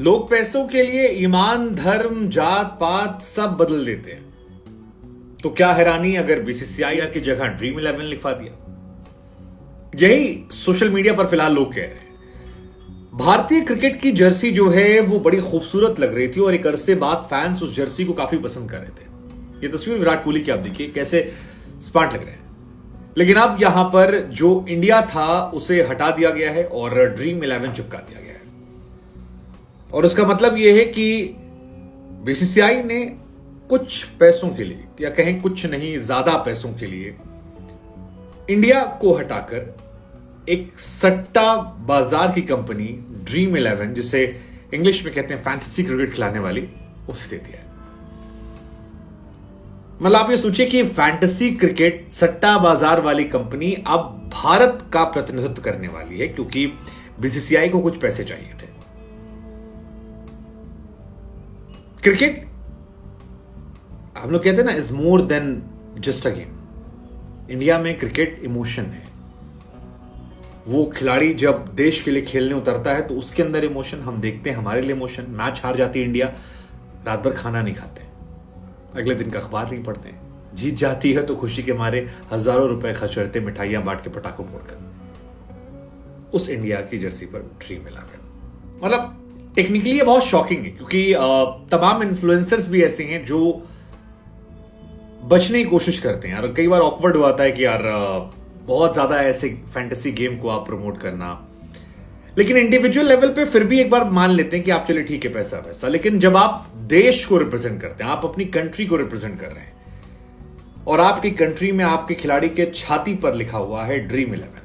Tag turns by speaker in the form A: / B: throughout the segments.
A: लोग पैसों के लिए ईमान, धर्म, जात पात सब बदल देते हैं। तो क्या हैरानी अगर बीसीसीआई की जगह ड्रीम 11 लिखवा दिया। यही सोशल मीडिया पर फिलहाल लोग कह रहे हैं। भारतीय क्रिकेट की जर्सी जो है वो बड़ी खूबसूरत लग रही थी और एक अरसे बाद फैंस उस जर्सी को काफी पसंद कर रहे थे। ये तस्वीर विराट कोहली की आप देखिए कैसे स्मार्ट लग रहे हैं। लेकिन अब यहां पर जो इंडिया था उसे हटा दिया गया है और ड्रीम 11 चिपका दिया गया है। और उसका मतलब यह है कि बीसीसीआई ने कुछ पैसों के लिए, या कहें कुछ नहीं ज्यादा पैसों के लिए, इंडिया को हटाकर एक सट्टा बाजार की कंपनी ड्रीम 11, जिसे इंग्लिश में कहते हैं फैंटेसी क्रिकेट खिलाने वाली, उसे दे दिया है। मतलब आप ये सोचिए कि फैंटेसी क्रिकेट सट्टा बाजार वाली कंपनी अब भारत का प्रतिनिधित्व करने वाली है, क्योंकि बीसीसीआई को कुछ पैसे चाहिए थे। क्रिकेट हम लोग कहते हैं ना, is more than just a game. India में क्रिकेट इमोशन है। वो खिलाड़ी जब देश के लिए खेलने उतरता है तो उसके अंदर इमोशन हम देखते हैं, हमारे लिए इमोशन। मैच हार जाती है इंडिया, रात भर खाना नहीं खाते, अगले दिन का अखबार नहीं पढ़ते हैं। जीत जाती है तो खुशी के मारे हजारों रुपए खर्च करते, मिठाइयां बांट के, पटाखों फोड़कर। उस इंडिया की जर्सी पर ड्रीम 11। मतलब टेक्निकली ये बहुत शॉकिंग है, क्योंकि तमाम इन्फ्लुएंसर्स भी ऐसे हैं जो बचने की कोशिश करते हैं। और कई बार ऑकवर्ड हुआ है कि यार बहुत ज्यादा ऐसे फैंटेसी गेम को आप प्रमोट करना, लेकिन इंडिविजुअल लेवल पे फिर भी एक बार मान लेते हैं कि आप चले ठीक है, पैसा वैसा। लेकिन जब आप देश को रिप्रेजेंट करते हैं, आप अपनी कंट्री को रिप्रेजेंट कर रहे हैं, और आपकी कंट्री में आपके खिलाड़ी के छाती पर लिखा हुआ है ड्रीम 11,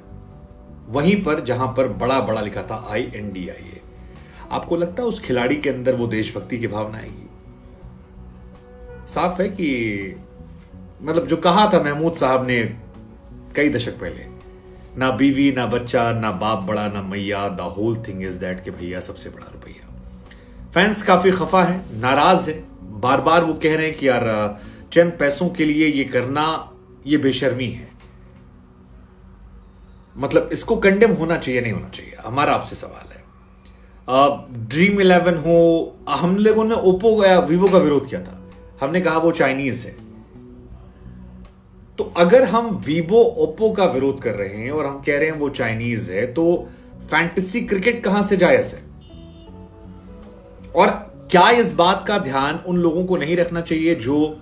A: वहीं पर जहां पर बड़ा बड़ा लिखा था INDIA, आपको लगता है उस खिलाड़ी के अंदर वो देशभक्ति की भावना आएगी? साफ है कि मतलब जो कहा था महमूद साहब ने कई दशक पहले, ना बीवी ना बच्चा ना बाप बड़ा ना मैया, the whole thing is that, कि भैया सबसे बड़ा रुपया। फैंस काफी खफा है, नाराज है, बार बार वो कह रहे हैं कि यार चंद पैसों के लिए ये करना, ये बेशर्मी है। मतलब इसको कंडेम होना चाहिए, नहीं होना चाहिए, हमारा आपसे सवाल है। ड्रीम 11 हो, हम लोगों ने ओप्पो या वीवो का विरोध किया था, हमने कहा वो चाइनीज है। तो अगर हम वीवो ओप्पो का विरोध कर रहे हैं और हम कह रहे हैं वो चाइनीज है, तो फैंटेसी क्रिकेट कहां से जायज है? और क्या इस बात का ध्यान उन लोगों को नहीं रखना चाहिए जो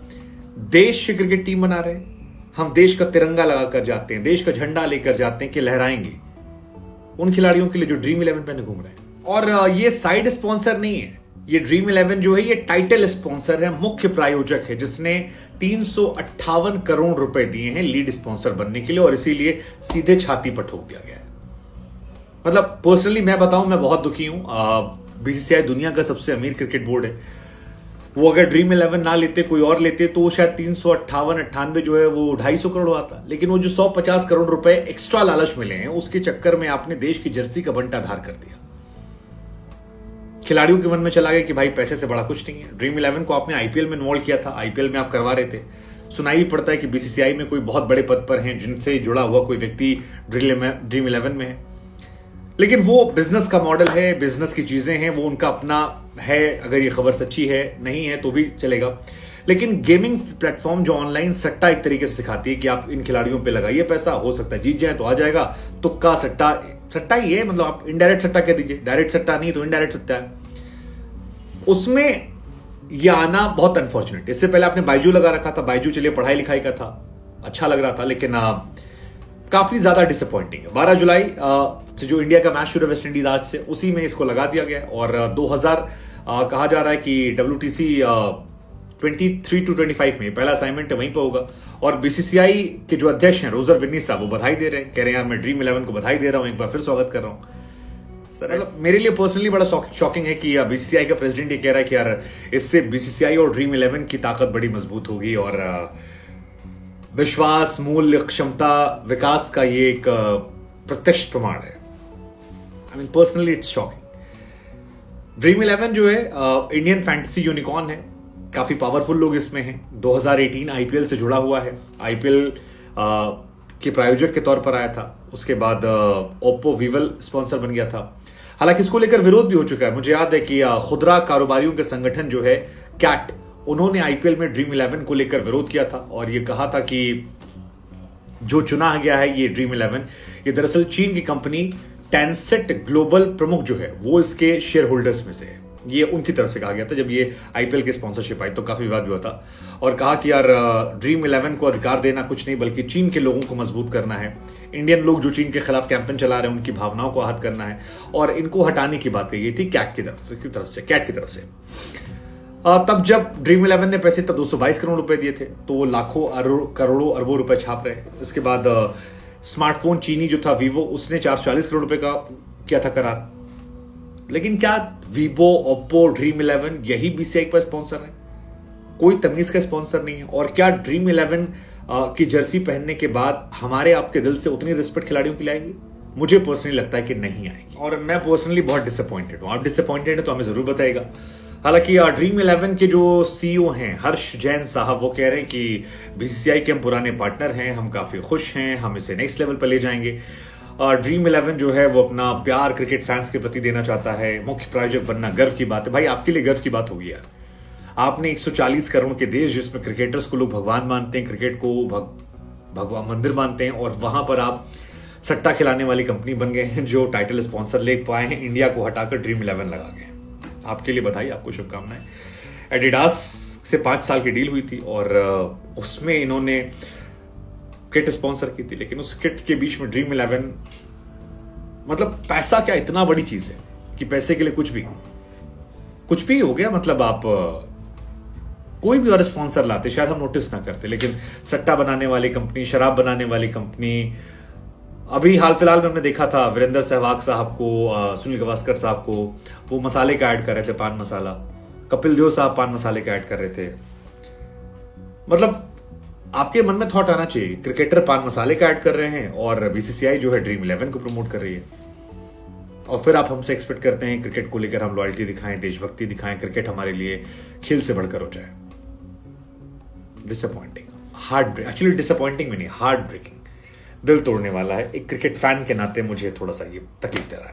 A: देश की क्रिकेट टीम बना रहे हैं? हम देश का तिरंगा लगाकर जाते हैं, देश का झंडा लेकर जाते हैं कि लहराएंगे, उन खिलाड़ियों के लिए जो ड्रीम 11 पहने घूम रहे हैं। और ये साइड स्पॉन्सर नहीं है, ये ड्रीम 11 जो है ये टाइटल स्पॉन्सर है, मुख्य प्रायोजक है, जिसने 358 करोड़ रुपए दिए हैं लीड स्पॉन्सर बनने के लिए, और इसीलिए सीधे छाती पर ठोक दिया गया है। मतलब पर्सनली मैं बताऊं, मैं बहुत दुखी हूं। बीसीसीआई दुनिया का सबसे अमीर क्रिकेट बोर्ड है। वो अगर ड्रीम 11 ना लेते, कोई और लेते, तो शायद 358-98 जो है वो 250 करोड़ आता। लेकिन वो जो 150 करोड़ रुपए एक्स्ट्रा लालच मिले हैं, उसके चक्कर में आपने देश की जर्सी का बंटाधार कर दिया। खिलाड़ियों के मन में चला गया कि भाई पैसे से बड़ा कुछ नहीं है। ड्रीम 11 को आपने आईपीएल में इन्वॉल्व किया था, आईपीएल में आप करवा रहे थे। सुनाई पड़ता है कि बीसीसीआई में कोई बहुत बड़े पद पर हैं, जिनसे जुड़ा हुआ कोई व्यक्ति ड्रीम 11 में है। लेकिन वो बिजनेस का मॉडल है, बिजनेस की चीजें हैं, वो उनका अपना है। अगर ये खबर सच्ची है, नहीं है तो भी चलेगा। लेकिन गेमिंग प्लेटफॉर्म जो ऑनलाइन सट्टा एक तरीके से सिखाती है कि आप इन खिलाड़ियों पे लगाइए पैसा, हो सकता है जीत जाए तो आ जाएगा, तुक्का सट्टा ही है। मतलब आप इनडायरेक्ट सट्टा कह दीजिए, डायरेक्ट सट्टा नहीं तो इनडायरेक्ट सट्टा है। उसमें यह आना बहुत अनफॉर्चुनेट। इससे पहले आपने बायजू लगा रखा था, बायजू चलिए पढ़ाई लिखाई का था, अच्छा लग रहा था, लेकिन काफी ज्यादा डिसअपॉइंटिंग है। 12 जुलाई से जो इंडिया का मैच शुरू है वेस्ट इंडीज आज से, उसी में इसको लगा दिया गया। और 2000 कहा जा रहा है कि WTC 23-25 में पहला असाइनमेंट वहीं पर होगा। और बीसीसीआई के जो अध्यक्ष हैं रोजर बिन्नी साहब, वो बधाई दे रहे हैं, कह रहे हैं यार मैं ड्रीम 11 को बधाई दे रहा हूं, एक बार फिर स्वागत कर रहा हूं। सर मतलब मेरे लिए पर्सनली बड़ा शॉकिंग है कि बीसीसीआई का प्रेसिडेंट ये कह रहा है कि यार इससे बीसीसीआई और ड्रीम 11 की ताकत बड़ी मजबूत होगी, और विश्वास, मूल्य, क्षमता, विकास का ये एक प्रत्यक्ष प्रमाण है। I mean personally it's shocking. Dream 11 जो है इंडियन फैंटेसी यूनिकॉर्न है, काफी पावरफुल लोग इसमें हैं। 2018 आईपीएल से जुड़ा हुआ है, आईपीएल के प्रायोजक के तौर पर आया था। उसके बाद ओप्पो वीवल स्पॉन्सर बन गया था। हालांकि इसको लेकर विरोध भी हो चुका है। मुझे याद है कि खुदरा कारोबारियों के संगठन जो है कैट, उन्होंने आईपीएल में ड्रीम 11 को लेकर विरोध किया था और ये कहा था कि जो चुना गया है ये ड्रीम 11, ये दरअसल चीन की कंपनी टेंसेंट ग्लोबल प्रमुख जो है वो इसके शेयर होल्डर्स में से है। ये उनकी तरफ से कहा गया था। जब ये आईपीएल की स्पॉन्सरशिप आई तो काफी विवाद भी हुआ था और कहा कि यार ड्रीम 11 को अधिकार देना कुछ नहीं बल्कि चीन के लोगों को मजबूत करना है, इंडियन लोग जो चीन के खिलाफ कैंपेन चला रहे हैं उनकी भावनाओं को आहत करना है और इनको हटाने की बात कही गई थी कैट की तरफ से। तब जब ड्रीम 11 ने पैसे तब 222 करोड़ रुपए दिए थे तो वो लाखों करोड़ों अरबों रुपए छाप रहे। इसके बाद स्मार्टफोन चीनी जो था वीवो, उसने 440 करोड़ रुपए का किया था करार। लेकिन क्या वीवो, ओप्पो, ड्रीम 11 यही बीसीसीआई का स्पॉन्सर है? कोई तमीज का स्पॉन्सर नहीं है। और क्या ड्रीम 11 की जर्सी पहनने के बाद हमारे आपके दिल से उतनी रिस्पेक्ट खिलाड़ियों की लाएगी? मुझे पर्सनली लगता है कि नहीं आएगी और मैं पर्सनली बहुत डिसअपॉइंटेड हूं। आप डिसअपॉइंटेड है तो हमें जरूर बताइएगा। हालांकि ड्रीम 11 के जो सीईओ हैं हर्ष जैन साहब, वो कह रहे हैं कि बीसीसीआई के हम पुराने पार्टनर हैं, हम काफी खुश हैं, हम इसे नेक्स्ट लेवल पर ले जाएंगे। ड्रीम 11 जो है वो अपना प्यार क्रिकेट फैंस के प्रति देना चाहता है, मुख्य प्रायोजक बनना गर्व की बात है। भाई आपके लिए गर्व की बात होगी यार। आपने 140 करोड़ के देश जिसमें क्रिकेटर्स को लोग भगवान मानते हैं, क्रिकेट को भगवान मंदिर मानते हैं, और वहां पर आप सट्टा खिलाने वाली कंपनी बन गए हैं जो टाइटल स्पॉन्सर ले पाए हैं, इंडिया को हटाकर ड्रीम 11 लगा गए। आपके लिए बधाई, आपको शुभकामनाएं। एडिडास से 5 साल की डील हुई थी और उसमें इन्होंने किट स्पॉन्सर की थी, लेकिन उस किट के बीच में ड्रीम 11, मतलब पैसा क्या इतना बड़ी चीज है कि पैसे के लिए कुछ भी हो गया। मतलब आप कोई भी और स्पॉन्सर लाते शायद हम नोटिस ना करते, लेकिन सट्टा बनाने वाली कंपनी, शराब बनाने वाली कंपनी, अभी हाल फिलहाल में हमने देखा था वीरेंद्र सहवाग साहब को, सुनील गावस्कर साहब को, वो मसाले का ऐड कर रहे थे, पान मसाला। कपिल देव साहब पान मसाले का ऐड कर रहे थे। मतलब आपके मन में थॉट आना चाहिए, क्रिकेटर पान मसाले का ऐड कर रहे हैं और बीसीसीआई जो है ड्रीम 11 को प्रमोट कर रही है, और फिर आप हमसे एक्सपेक्ट करते हैं क्रिकेट को लेकर हम लॉयल्टी दिखाएं, देशभक्ति दिखाएं, क्रिकेट हमारे लिए खेल से बढ़कर हो जाए। Disappointing, heart break, actually disappointing में नहीं, हार्ट ब्रेकिंग, दिल तोड़ने वाला है। एक क्रिकेट फैन के नाते मुझे थोड़ा सा ये तकलीफ दे रहा है।